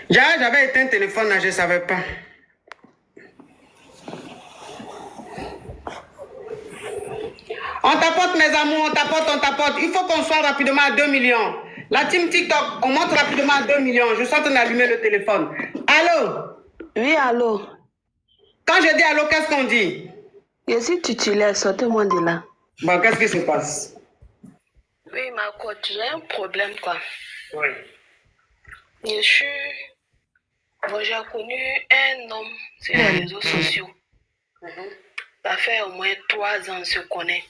J'avais éteint le téléphone, là, je ne savais pas. On tapote, mes amours, on tapote. Il faut qu'on soit rapidement à 2 millions. La team TikTok, on monte rapidement à 2 millions. Je suis en train d'allumer le téléphone. Allô? Oui, allô? Quand je dis allô, qu'est-ce qu'on dit? Je suis titulaire, sortez-moi de là. Bon, qu'est-ce qui se passe? Oui, ma coach, j'ai un problème, quoi. Oui. Bon, j'ai connu un homme sur les réseaux sociaux. Ça fait au moins 3 ans, on se connaît.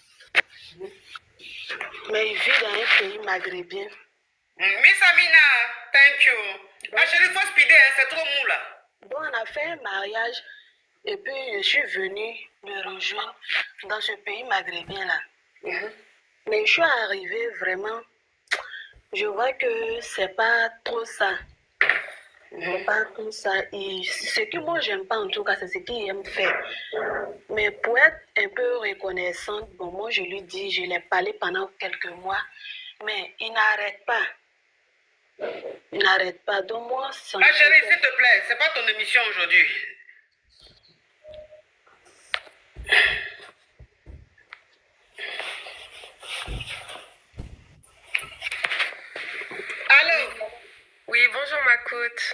Mais il vit dans un pays maghrébin. Miss Amina, thank you. Ma chérie, il faut speeder, hein, c'est trop mou là. Bon, on a fait un mariage et puis je suis venue me rejoindre dans ce pays maghrébin-là. Mais je suis arrivée vraiment, je vois que c'est pas trop ça. C'est pas tout ça. Et ce que moi, j'aime pas en tout cas, c'est ce qu'il aime faire. Mais pour être un peu reconnaissante, bon, moi, je lui dis, je l'ai parlé pendant quelques mois, mais il n'arrête pas. Il n'arrête pas. Donc, moi, Ma chérie, s'il te plaît, c'est pas ton émission aujourd'hui. Allô? Oui, bonjour ma coach.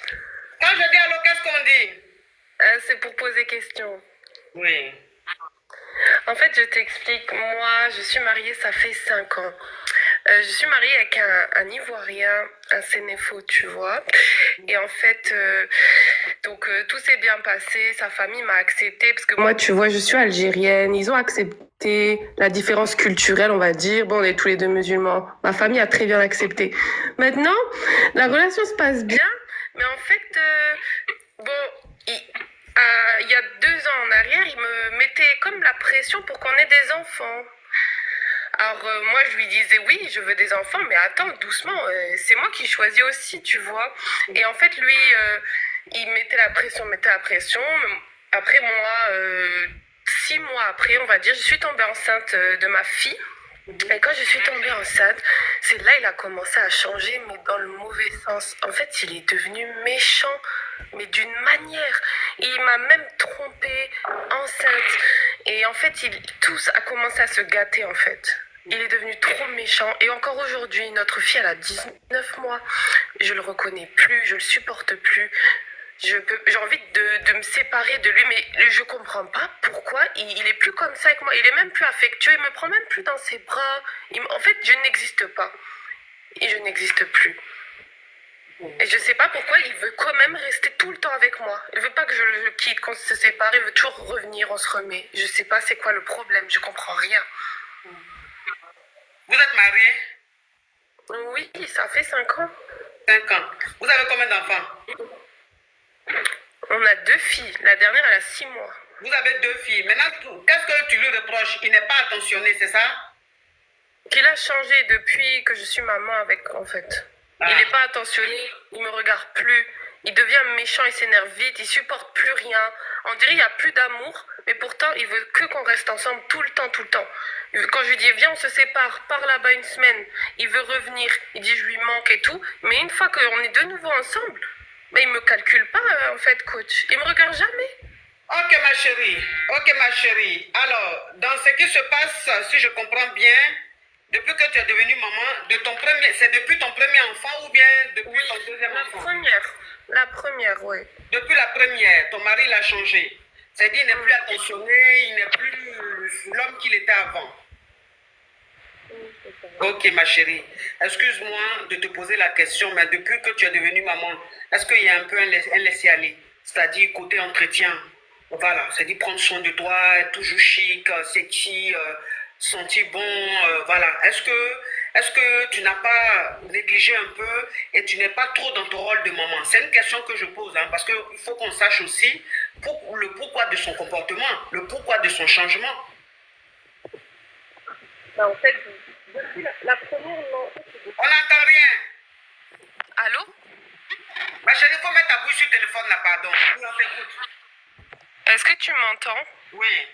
Quand je dis allô, qu'est-ce qu'on dit? C'est pour poser question. Oui. En fait, je t'explique. Moi, je suis mariée, ça fait 5 ans. Je suis mariée avec un Ivoirien, un Sénéfo, tu vois. Et en fait, tout s'est bien passé. Sa famille m'a acceptée parce que moi, tu vois, je suis algérienne. Ils ont accepté la différence culturelle, on va dire. Bon, on est tous les deux musulmans. Ma famille a très bien accepté. Maintenant, la relation se passe bien, mais en fait, il y a 2 ans en arrière, il me mettait comme la pression pour qu'on ait des enfants. Alors moi je lui disais oui, je veux des enfants, mais attends doucement, c'est moi qui choisis aussi, tu vois. Et en fait lui, il mettait la pression. Après moi, 6 mois après, on va dire, je suis tombée enceinte de ma fille. Et quand je suis tombée enceinte, c'est là il a commencé à changer, mais dans le mauvais sens. En fait, il est devenu méchant, mais d'une manière. Il m'a même trompée enceinte. Et en fait, tout a commencé à se gâter, en fait. Il est devenu trop méchant. Et encore aujourd'hui, notre fille, elle a 19 mois. Je le reconnais plus, je le supporte plus. J'ai envie de me séparer de lui, mais je comprends pas pourquoi il est plus comme ça avec moi. Il est même plus affectueux, il me prend même plus dans ses bras. En fait, je n'existe pas. Et je n'existe plus. Et je sais pas pourquoi il veut quand même rester tout le temps avec moi. Il veut pas que je le quitte, qu'on se sépare, il veut toujours revenir, on se remet. Je sais pas c'est quoi le problème, je comprends rien. Vous êtes mariés? Oui, ça fait 5 ans. 5 ans. Vous avez combien d'enfants? On a 2 filles. La dernière, elle a 6 mois. Vous avez 2 filles. Maintenant, qu'est-ce que tu lui reproches? Il n'est pas attentionné, c'est ça? Qu'il a changé depuis que je suis maman avec, en fait. Il n'est pas attentionné, il me regarde plus. Il devient méchant, il s'énerve vite, il supporte plus rien. On dirait qu'il n'y a plus d'amour, mais pourtant, il veut que qu'on reste ensemble tout le temps, tout le temps. Quand je lui dis, viens, on se sépare, pars là-bas une semaine, il veut revenir, il dit, je lui manque et tout. Mais une fois qu'on est de nouveau ensemble, mais il me calcule pas, en fait, coach. Il me regarde jamais. Ok, ma chérie. Ok, ma chérie. Alors, dans ce qui se passe, si je comprends bien, depuis que tu es devenue maman, c'est depuis ton premier enfant ou bien depuis ton deuxième enfant? La première, oui. Depuis la première, ton mari l'a changé. C'est-à-dire, il n'est plus attentionné, il n'est plus l'homme qu'il était avant. Ok, ma chérie. Excuse-moi de te poser la question, mais depuis que tu es devenue maman, est-ce qu'il y a un peu un laisser-aller? C'est-à-dire, côté entretien, voilà, c'est-à-dire prendre soin de toi, être toujours chic, sexy, sentir bon, voilà. Est-ce que tu n'as pas négligé un peu et tu n'es pas trop dans ton rôle de maman? C'est une question que je pose, hein, parce qu'il faut qu'on sache aussi le pourquoi de son comportement, le pourquoi de son changement. Bah, en fait, la première, non. On n'entend rien. Allô? Ma chérie, il faut mettre ta bouche sur le téléphone là, pardon. On t'écoute. Est-ce que tu m'entends? Oui.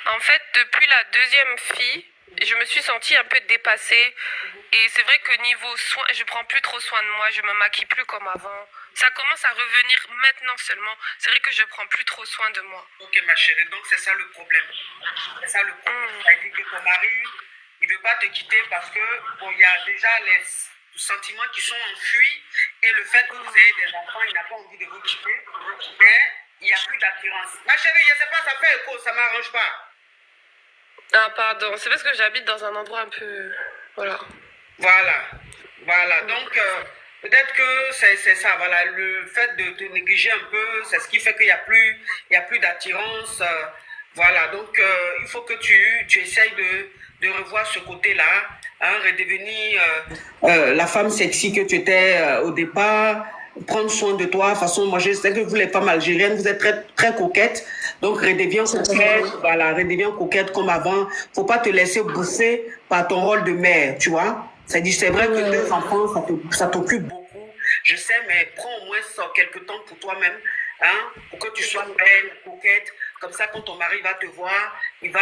En fait, depuis la deuxième fille, Je me suis sentie un peu dépassée. Et c'est vrai que niveau soin, je prends plus trop soin de moi, je me maquille plus comme avant. Ça commence à revenir maintenant seulement. C'est vrai que je prends plus trop soin de moi. Ok, ma chérie, donc c'est ça le problème. C'est ça le problème. C'est-à-dire que ton mari, il ne veut pas te quitter parce que, bon, il y a déjà les sentiments qui sont enfuis et le fait que vous ayez des enfants, il n'a pas envie de vous quitter. Mais il n'y a plus d'attirance. Ma chérie, je ne sais pas, ça fait écho, ça ne m'arrange pas. Ah, pardon, c'est parce que j'habite dans un endroit un peu... Voilà. Voilà. Donc, peut-être que c'est ça, voilà, le fait de te négliger un peu, c'est ce qui fait qu'il n'y a plus d'attirance. Voilà, donc il faut que tu essayes de revoir ce côté-là, hein, redevenir la femme sexy que tu étais au départ, prendre soin de toi. De toute façon, moi, je sais que vous, les femmes algériennes, vous êtes très, très coquettes. Donc, redeviens coquette, voilà, redeviens coquette comme avant. Faut pas te laisser bouffer par ton rôle de mère, tu vois. C'est vrai que 2 enfants, ça t'occupe beaucoup. Je sais, mais prends au moins quelques temps pour toi-même, hein, pour que tu sois belle, coquette. Comme ça, quand ton mari va te voir, il va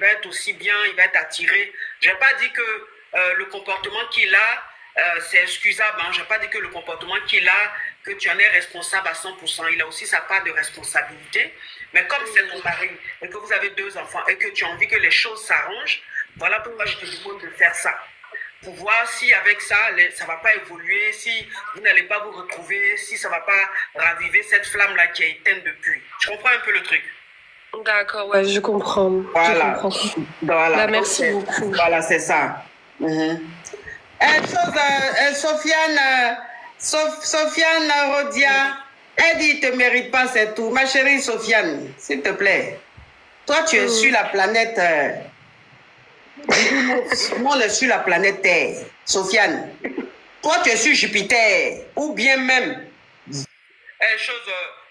être aussi bien, il va être attiré. Je n'ai pas dit que le comportement qu'il a, c'est excusable. Hein. Je n'ai pas dit que le comportement qu'il a, que tu en es responsable à 100%. Il a aussi sa part de responsabilité. Mais comme c'est ton mari et que vous avez 2 enfants et que tu as envie que les choses s'arrangent, voilà pourquoi je te demande de faire ça. Pour voir si avec ça, ça ne va pas évoluer, si vous n'allez pas vous retrouver, si ça ne va pas raviver cette flamme-là qui est éteinte depuis. Tu comprends un peu le truc? D'accord, ouais, je comprends. Voilà. Je comprends. Voilà. Bah, merci beaucoup. Voilà, c'est ça. Sofiane Rodia, elle dit, il ne te mérite pas, c'est tout. Ma chérie Sofiane, s'il te plaît. Toi, tu es sur la planète... Nous, on est sur la planète Terre, Sofiane. Toi, tu es sur Jupiter, ou bien même...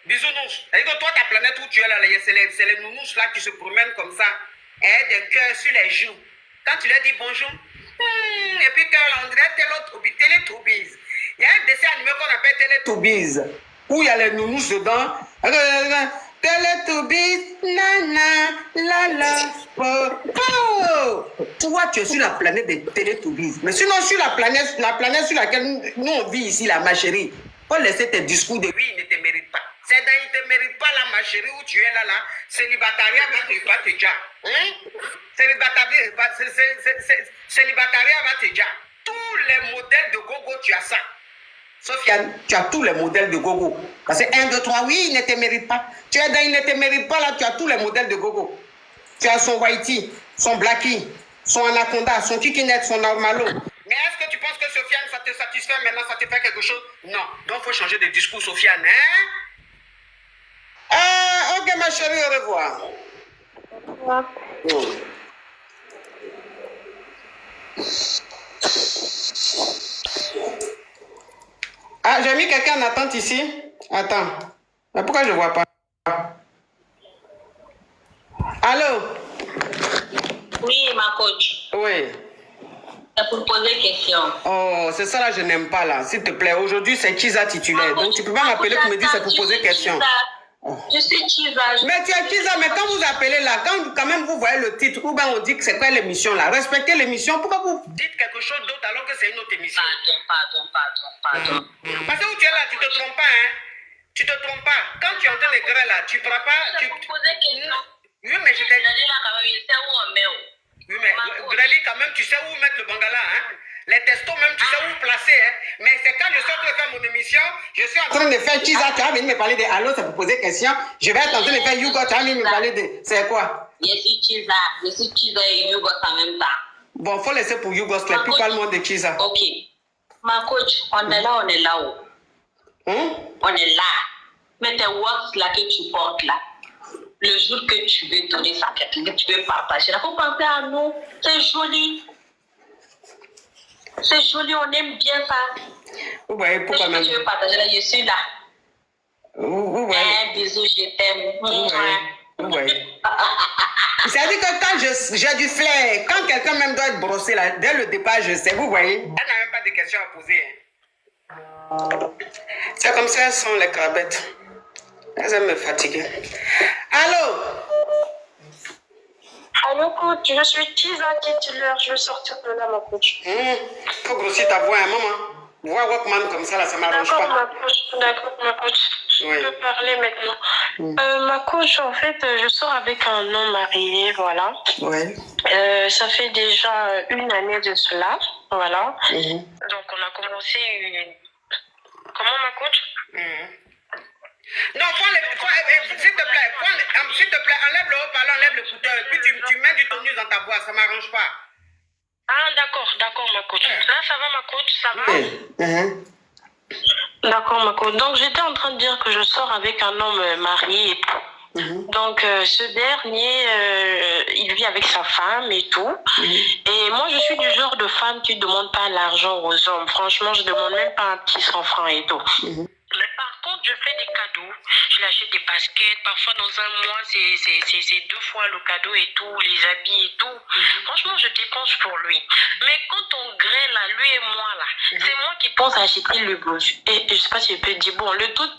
bisounours. Et toi, ta planète où tu es là, c'est les nounous là qui se promènent comme ça, et des cœurs sur les joues. Quand tu leur dis bonjour, et puis quand on dirait Télétoubies. Il y a un dessin animé qu'on appelle Télétoubies, où il y a les nounous dedans. Télétoubies, nana, la la, po. Toi, tu es sur la planète des Télétoubies. Mais sinon, sur la planète sur laquelle nous on vit ici, là, ma chérie, faut laisser tes discours de oui, il ne te mérite pas. C'est dans il ne te mérite pas là, ma chérie, où tu es là, célibatariat va te battre déjà. Célibatariat va te déjà. Tous les modèles de gogo, tu as ça. Sofiane, tu as tous les modèles de gogo. Parce que 1, 2, 3, oui, il ne te mérite pas. Tu es dans il ne te mérite pas là, tu as tous les modèles de gogo. Tu as son whitey, son blackie, son anaconda, son kikinet, son normalo. Mais est-ce que tu penses que Sofiane, ça te satisfait maintenant, ça te fait quelque chose? Non. Donc, il faut changer de discours, Sofiane. Hein? Ok, ma chérie, au revoir. Au revoir. Ah, j'ai mis quelqu'un en attente ici. Attends. Mais pourquoi je ne vois pas? Allô? Oui, ma coach. Oui. C'est pour poser question. Oh, c'est ça là, je n'aime pas là. S'il te plaît, aujourd'hui c'est Chiza titulaire. Donc tu peux pas m'appeler pour me dire c'est pour poser question. Je suis Chiza. Mais tu es Chiza, mais quand vous appelez là, quand même vous voyez le titre, ou bien on dit que c'est quoi l'émission là, respectez l'émission. Pourquoi vous dites quelque chose d'autre alors que c'est une autre émission? Pardon. Parce que où tu es là, tu te trompes pas, hein? Tu te trompes pas. Quand tu entends les grès là, tu ne prends pas. Je peux poser question. Oui, mais je t'ai dit. là quand même, je sais où on met. Oui, mais Greli, quand même, tu sais où mettre le bangala, hein? Les testos, même, tu sais où placer, hein? Mais c'est quand je suis en train de faire mon émission, je suis en train de faire Chiza, tu vas venir me parler de Allô, c'est pour poser question. Je vais être en train de faire Yougo, tu vas venir me parler de. C'est quoi? Je suis Chiza et Yougo en même temps. Bon, faut laisser pour Yougo, c'est plus pas le monde de Chiza. Ok. Ma coach, on est là où? On est là. Mais tes works là que tu portes là, le jour que tu veux donner ça à quelqu'un, que tu veux partager, il faut penser à nous. C'est joli. C'est joli, on aime bien ça. Vous voyez pourquoi même. Que tu veux partager là, je suis là. Vous voyez. Un bisou, je t'aime. Vous voyez. C'est-à-dire que quand j'ai du flair, quand quelqu'un même doit être brossé là, dès le départ, je sais, vous voyez. Elle n'a même pas de questions à poser. Hein. C'est comme ça, elles sont les crabettes. Elles aiment me fatiguer. Allô? Allô, coach, je suis Tisa titulaire, je veux sortir de là, ma coach. Faut grossir ta voix, hein, maman. Voix Walkman comme ça, là, ça m'arrange pas. D'accord, ma coach. Oui. Je peux parler maintenant. Ma coach, en fait, je sors avec un homme marié, voilà. Ouais. Ça fait déjà 1 année de cela, voilà. Donc, on a commencé une... Comment, ma coach? Non, s'il te plaît, enlève le haut-parleur, enlève l'écouteur, et puis tu mets du tonus dans ta voix, ça m'arrange pas. Ah, d'accord, ma coach. Là, ça va, ma coach, ça va? D'accord, ma coach. Donc, j'étais en train de dire que je sors avec un homme marié et tout. Donc, ce dernier, il vit avec sa femme et tout. Et moi, je suis du genre de femme qui ne demande pas l'argent aux hommes. Franchement, je ne demande même pas un petit 100 francs et tout. Mais par contre, je fais des cadeaux. Je lui achète des baskets. Parfois, dans un mois, c'est 2 fois le cadeau et tout, les habits et tout. Franchement, je dépense pour lui. Mais quand on grêle, là, lui et moi, là, c'est moi qui pense à acheter le blush. Et je ne sais pas si je peux dire, bon, le tout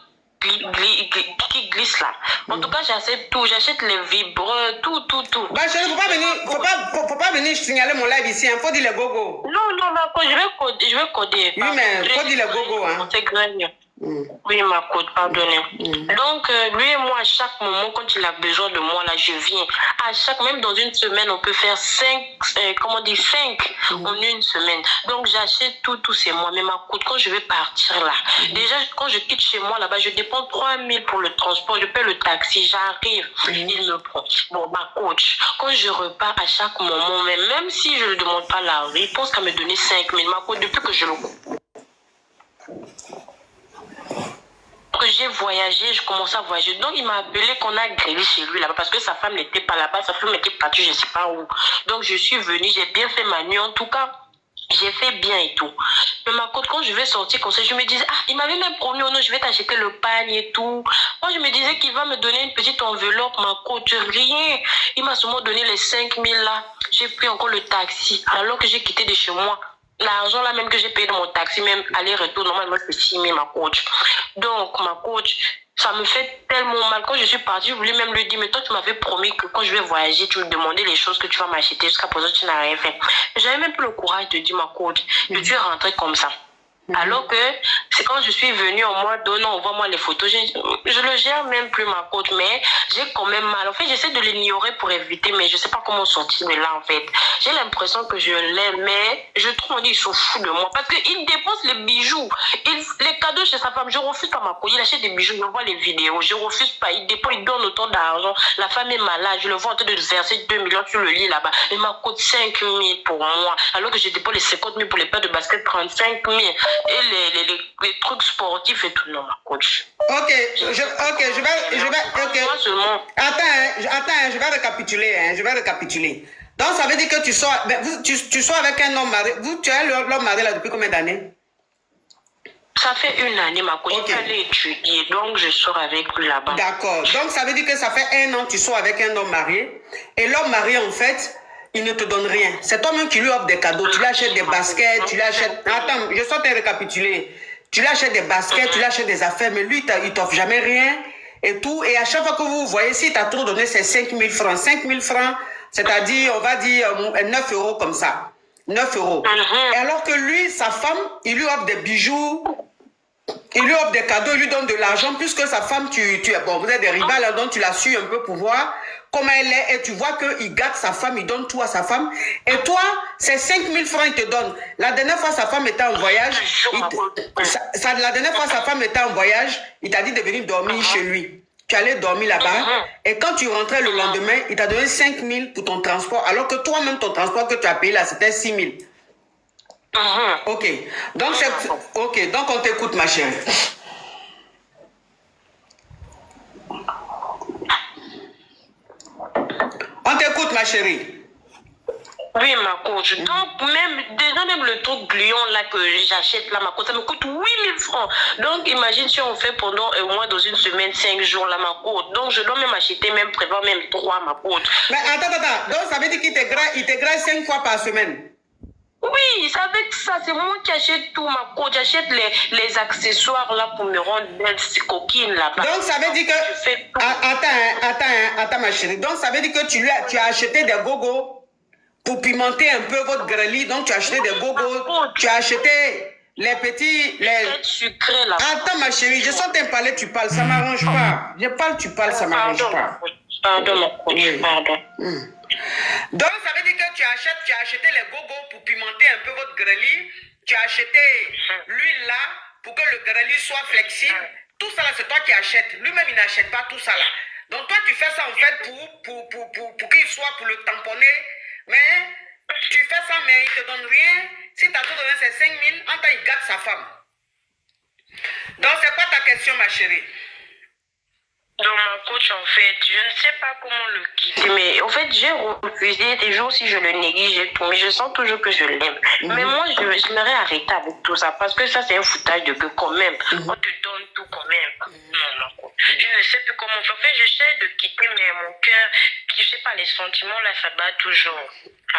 qui glisse là. En tout cas, j'achète tout. J'achète les vibreurs, tout. Bah, chérie, faut pas venir signaler mon live ici, hein. Faut dire les gogo. Non, je vais coder. Oui, mais faut dire les gogo, hein. C'est graigne. Oui, ma coach, pardonnez. Donc, lui et moi, à chaque moment, quand il a besoin de moi, là, je viens. Même dans une semaine, on peut faire 5 en une semaine. Donc, j'achète tout, c'est moi. Mais ma coach, quand je vais partir là, déjà, quand je quitte chez moi là-bas, je dépense 3 000 pour le transport, je paie le taxi, j'arrive, il me prend. Bon, ma coach, quand je repars à chaque moment, même si je ne demande pas l'argent, il pense qu'à me donner 5 000. Ma coach, depuis que je le que j'ai voyagé, je commençais à voyager. Donc, il m'a appelé qu'on a grillé chez lui là-bas parce que sa femme n'était pas là-bas. Sa femme était partie, je ne sais pas où. Donc, je suis venue, j'ai bien fait ma nuit. En tout cas, j'ai fait bien et tout. Mais ma coach, quand je vais sortir comme ça, je me disais, il m'avait même promis, oh non, je vais t'acheter le pagne et tout. Moi, je me disais qu'il va me donner une petite enveloppe, ma coach, rien. Il m'a seulement donné les 5 000 là. J'ai pris encore le taxi alors que j'ai quitté de chez moi. L'argent là même que j'ai payé dans mon taxi, même aller-retour, normalement c'est 6 000, ma coach. Donc, ma coach, ça me fait tellement mal. Quand je suis partie, je voulais même lui dire, mais toi tu m'avais promis que quand je vais voyager, tu me demandais les choses que tu vas m'acheter. Jusqu'à présent, tu n'as rien fait. J'avais même pas le courage de dire, ma coach, que tu es rentrée comme ça. Alors que c'est quand je suis venue en mois d'eau, envoie-moi les photos. Je le gère même plus, ma coach, mais j'ai quand même mal. En fait, j'essaie de l'ignorer pour éviter, mais je sais pas comment sortir de là, en fait. J'ai l'impression que je l'aime, mais je trouve qu'ils sont fous de moi. Parce qu'il dépense les bijoux, les cadeaux chez sa femme. Je refuse pas, ma coach. Il achète des bijoux, il envoie les vidéos. Je refuse pas. Il dépense, il donne autant d'argent. La femme est malade. Je le vois en train de verser 2 millions sur le lit là-bas. Il m'a coûté 5 000 pour moi. Alors que je dépense les 50 000 pour les paires de basket, 35 000. Et les trucs sportifs et tout, non, ma coach. Ok, je vais. Attends, je vais récapituler. Donc, ça veut dire que tu sors avec un homme marié. Tu as l'homme marié là depuis combien d'années? Ça fait 1 année, ma coach. Okay. Je suis allée étudier, donc je sors avec lui là-bas. D'accord, donc ça veut dire que ça fait 1 an que tu sors avec un homme marié. Et l'homme marié, en fait, il ne te donne rien. C'est toi-même qui lui offre des cadeaux. Tu lui achètes des baskets, tu lui achètes... Attends, je sors te récapituler. Tu lui achètes des baskets, tu lui achètes des affaires, mais lui, il t'offre jamais rien et tout. Et à chaque fois que vous voyez, si tu as trop donné, c'est 5 000 francs. 5 000 francs, c'est-à-dire, on va dire 9 euros comme ça. 9 euros. Et alors que lui, sa femme, il lui offre des bijoux, il lui offre des cadeaux, il lui donne de l'argent, puisque sa femme, bon, vous êtes des rivales, donc tu la suis un peu pour voir comment elle est, et tu vois qu'il gâte sa femme, il donne tout à sa femme, et toi, c'est 5 000 francs, il te donne. La dernière fois, sa femme était en voyage, il t'a dit de venir dormir chez lui. Tu allais dormir là-bas, et quand tu rentrais le lendemain, il t'a donné 5 000 pour ton transport, alors que toi-même, ton transport que tu as payé là, c'était 6 000. Ok, donc on t'écoute, ma chérie. On t'écoute, ma chérie. Oui, ma coach. Donc, même le truc gluant là que j'achète là, ma coach, ça me coûte 8 000 francs. Donc, imagine si on fait pendant un mois, dans une semaine, 5 jours là, ma coach. Donc, je dois même acheter, prévoir même 3, ma coach. Mais attends. Donc, ça veut dire qu'il te graille 5 fois par semaine. Oui, Oui, c'est avec ça. C'est moi qui achète tout, ma coach. J'achète les accessoires là pour me rendre belle, ces coquines là-bas. Donc, ça veut dire que... Attends, ma chérie. Donc, ça veut dire que tu as acheté des gogos pour pimenter un peu votre grelier. Donc, tu as acheté des gogos. Tu as acheté les petits... Sucré, là. Attends, ma chérie. Je sens t'en parler, tu parles. Ça m'arrange pas. Je parle, tu parles, ça m'arrange pas. Pardon, ma coach. Oui. Pardon. Donc, ça veut dire que tu as acheté les gogos pour pimenter un peu votre grelier. Tu as acheté l'huile là pour que le grelier soit flexible. Tout ça là, c'est toi qui achètes. Lui-même, il n'achète pas tout ça là. Donc, toi, tu fais ça en fait pour qu'il soit, pour le tamponner. Mais tu fais ça, mais il ne te donne rien. Si tu as tout donné, c'est 5 000. En temps, il gâte sa femme. Donc, c'est quoi ta question, ma chérie? Donc, ma coach, en fait, je ne sais pas comment le quitter, mais en fait, j'ai refusé. Des jours, si je le néglige et tout, mais je sens toujours que je l'aime. Mais moi, j'aimerais arrêter avec tout ça, parce que ça, c'est un foutage de gueule quand même. On te donne tout quand même. Non, ma coach. Je ne sais plus comment faire. En fait, j'essaie de quitter, mais mon cœur, je ne sais pas, les sentiments, là, ça bat toujours.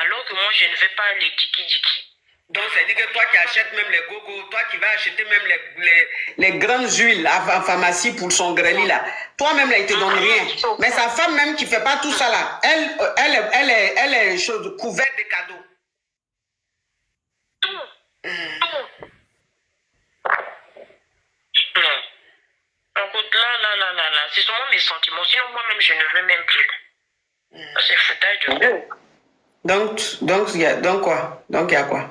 Alors que moi, je ne veux pas les diki-diki. Donc, ça dit que toi qui achètes même les gogos, toi qui vas acheter même les grandes huiles en pharmacie pour son grelier là, toi-même là, il te donne rien. Mais sa femme même qui fait pas tout ça là, elle est couverte de cadeaux. Tout. Non. Écoute, là, c'est seulement mes sentiments. Sinon, moi-même, je ne veux même plus. C'est foutage de gueule. Donc quoi? Donc, il y a quoi?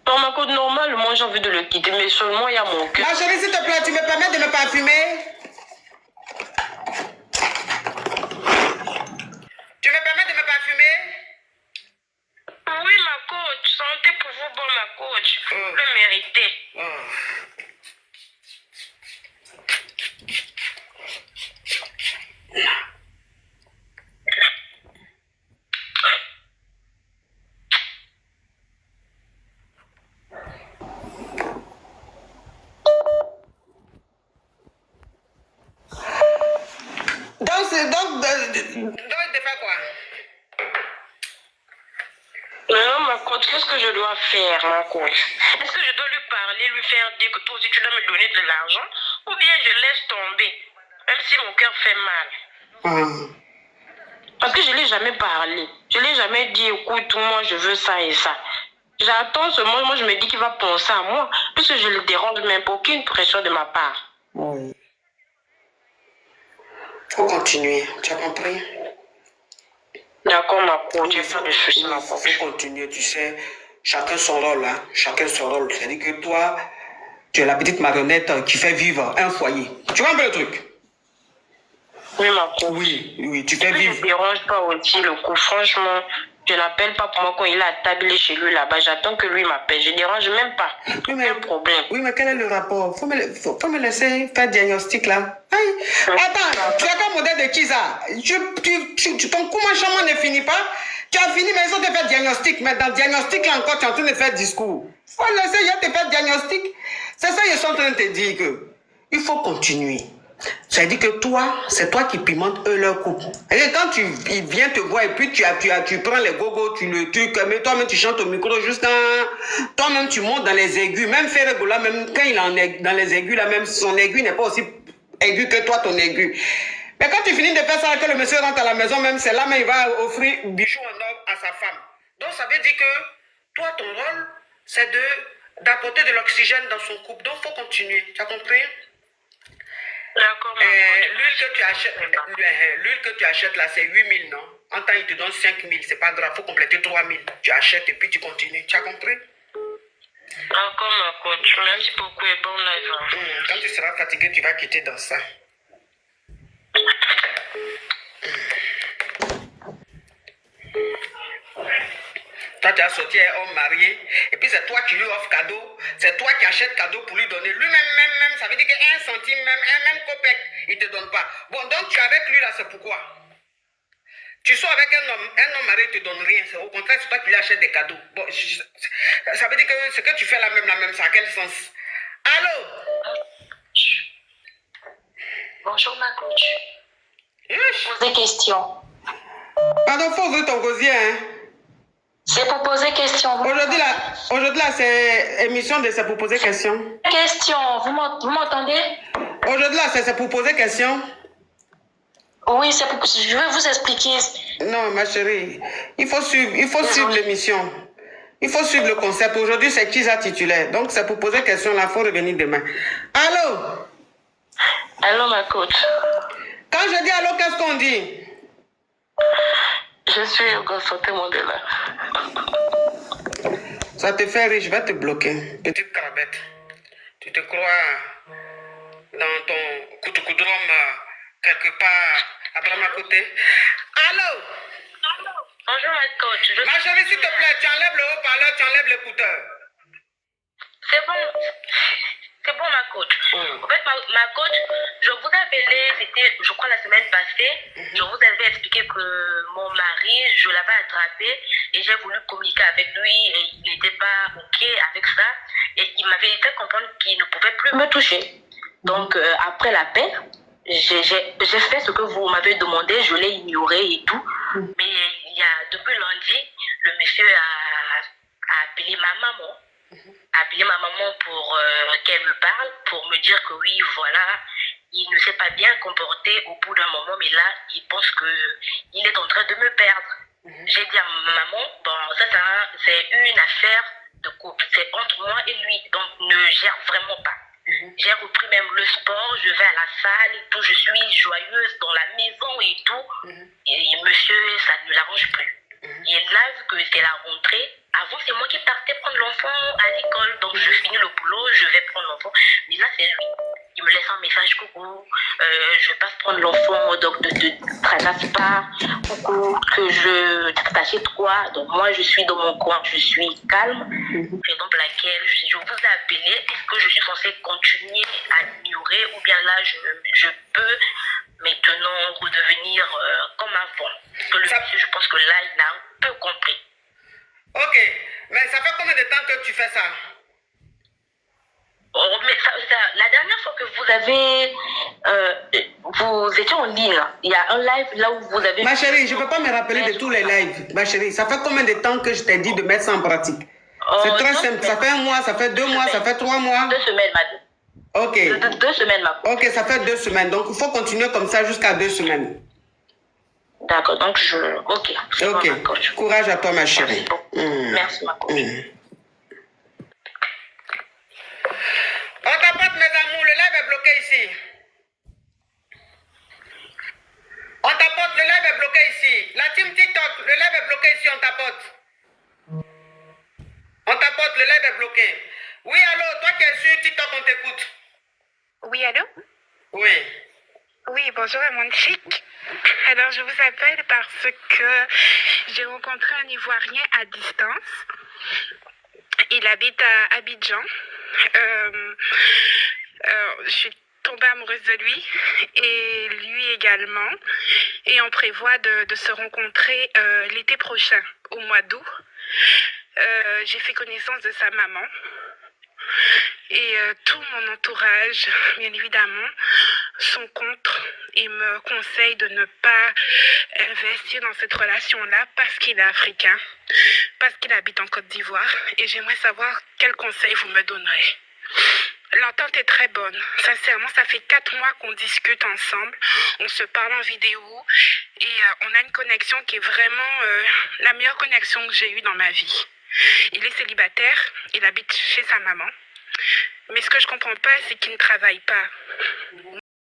Dans ma côte normale, moi j'ai envie de le quitter, mais seulement il y a mon cœur. Ma chérie, s'il te plaît, tu me permets de me parfumer? Tu me permets de me parfumer? Oui, ma coach, santé pour vous, bon, ma coach. Vous le méritez. Donc, il te fait quoi? Non, ma coach, qu'est-ce que je dois faire, ma coach? Est-ce que je dois lui parler, lui faire dire que toi aussi tu dois me donner de l'argent? Ou bien je laisse tomber, même si mon cœur fait mal? Parce que je ne l'ai jamais parlé. Je ne l'ai jamais dit, écoute, moi je veux ça et ça. J'attends seulement, moi je me dis qu'il va penser à moi, puisque je le dérange même pas, aucune pression de ma part. Oui. Faut continuer, tu as compris? D'accord, ma coach, j'ai pas de soucis, ma coach. Faut continuer, tu sais, chacun son rôle, hein? Chacun son rôle. C'est-à-dire que toi, tu es la petite marionnette qui fait vivre un foyer. Tu vois un peu le truc? Oui, ma coach. Oui, tu fais vivre. Je ne dérange pas aussi le coup, franchement. Je n'appelle pas pour moi quand il est attablé chez lui là-bas. J'attends que lui m'appelle. Je ne dérange même pas. Aucun problème. Oui, mais quel est le rapport? Faut me laisser faire diagnostic là. Aïe. Attends, tu as quel modèle de qui ça? Ton commencement ne finit pas. Tu as fini, mais ils ont te fait diagnostic. Mais dans le diagnostic là encore, tu es en train de faire discours. Faut laisser, il te faire diagnostic. C'est ça, ils sont en train de te dire que il faut continuer. Ça veut dire que toi, c'est toi qui pimentes eux leur couple. Et quand ils viennent te voir et puis tu prends les gogos, tu le truc, mais toi-même tu chantes au micro juste toi-même tu montes dans les aigus. Même Ferregola, même quand il en est dans les aigus là, même son aigu n'est pas aussi aigu que toi ton aigu. Mais quand tu finis de faire ça, que le monsieur rentre à la maison, même c'est là, mais il va offrir bijoux en or à sa femme. Donc ça veut dire que toi, ton rôle, c'est d'apporter de l'oxygène dans son couple. Donc il faut continuer. Tu as compris? D'accord, l'huile que tu achètes là, c'est 8 000, non? En temps, il te donne 5 000, c'est pas grave, il faut compléter 3 000. Tu achètes et puis tu continues. Tu as compris? D'accord, ma coach. Merci beaucoup et bon live. Quand tu seras fatigué, tu vas quitter dans ça. Toi, tu as sorti un homme marié, et puis c'est toi qui lui offres cadeau, c'est toi qui achètes cadeau pour lui donner. Lui-même, ça veut dire qu'un centime, même copec, il ne te donne pas. Bon, donc tu es avec lui là, c'est pourquoi? Tu sors avec un homme marié, il ne te donne rien. Au contraire, c'est toi qui lui achètes des cadeaux. Bon, ça veut dire que ce que tu fais la même, ça a quel sens? Allô? Bonjour, ma coach. Posez question. Pardon, faut ouvrir ton gosier, hein? C'est pour poser question. Aujourd'hui là, c'est émission de C'est pour poser question. Question, vous m'entendez? Aujourd'hui là, c'est pour poser question. Oui, c'est pour... Je vais vous expliquer. Non, ma chérie, il faut suivre l'émission. Il faut suivre le concept. Aujourd'hui, c'est Kisa titulaire. Donc, c'est pour poser question là, il faut revenir demain. Allô? Allô, ma coach. Quand je dis allô, qu'est-ce qu'on dit? Je suis Hugo Santé Mandela. Ça te fait rire, je vais te bloquer. Petite crabette. Tu te crois dans ton coutou-coudrom quelque part à Bramacoté. Allô? Bonjour, ma coach. Ma chérie, s'il te plaît, tu enlèves le haut-parleur, tu enlèves l'écouteur. C'est bon. C'est bon, ma coach. En fait, ma coach, je vous ai appelé, c'était, je crois, la semaine passée. Je vous avais expliqué que mon mari, je l'avais attrapé et j'ai voulu communiquer avec lui et il n'était pas OK avec ça. Et il m'avait fait comprendre qu'il ne pouvait plus me toucher. Donc, après l'appel, j'ai fait ce que vous m'avez demandé, je l'ai ignoré et tout. Mais depuis lundi, le monsieur a appelé ma maman. Appeler ma maman pour qu'elle me parle, pour me dire que oui, voilà, il ne s'est pas bien comporté au bout d'un moment, mais là, il pense qu'il est en train de me perdre. J'ai dit à ma maman, bon, ça c'est une affaire de couple, c'est entre moi et lui, donc ne gère vraiment pas. J'ai repris même le sport, je vais à la salle et tout, je suis joyeuse dans la maison et tout, et monsieur, ça ne l'arrange plus. Et là, vu que c'est la rentrée, avant c'est moi qui partais prendre l'enfant à l'école, donc je finis le boulot, je vais prendre l'enfant. Mais là c'est lui, il me laisse un message, coucou, je passe prendre l'enfant, donc ne te tracasse pas, coucou, que je t'achète quoi. Donc moi je suis dans mon coin, je suis calme, raison pour laquelle je vous ai appelé. Est-ce que je suis censée continuer à l'ignorer ou bien là je peux maintenant redevenir comme avant? Parce que le monsieur, je pense que là il a un peu compris. Ok, mais ça fait combien de temps que tu fais ça? Oh, mais la dernière fois que vous étiez en ligne, il y a un live là où vous avez... Ma chérie, je ne peux pas me rappeler de tous les lives. Ma chérie, ça fait combien de temps que je t'ai dit de mettre ça en pratique? C'est très simple, ça fait un mois, ça fait 2 mois, ça fait 3 mois. 2 semaines, madame. Ok. 2 semaines, ma... Ok, ça fait 2 semaines, donc il faut continuer comme ça jusqu'à 2 semaines. D'accord, donc ok. Ok, ma coach. Courage à toi, ma chérie. Merci, ma coach. On tapote, mes amours, le live est bloqué ici. On tapote, le live est bloqué ici. La team TikTok, le live est bloqué ici, on tapote. On tapote, le live est bloqué. Oui, allô, toi qui es sur TikTok, on t'écoute. Oui, allô? Oui. Oui, bonjour à mon chic. Alors, je vous appelle parce que j'ai rencontré un Ivoirien à distance. Il habite à Abidjan. Je suis tombée amoureuse de lui et lui également. Et on prévoit de se rencontrer l'été prochain, au mois d'août. J'ai fait connaissance de sa maman. Et tout mon entourage, bien évidemment, sont contre et me conseillent de ne pas investir dans cette relation-là parce qu'il est africain, parce qu'il habite en Côte d'Ivoire. Et j'aimerais savoir quels conseils vous me donnerez. L'entente est très bonne. Sincèrement, ça fait 4 mois qu'on discute ensemble. On se parle en vidéo et on a une connexion qui est vraiment la meilleure connexion que j'ai eue dans ma vie. Il est célibataire, il habite chez sa maman. Mais ce que je comprends pas, c'est qu'il ne travaille pas.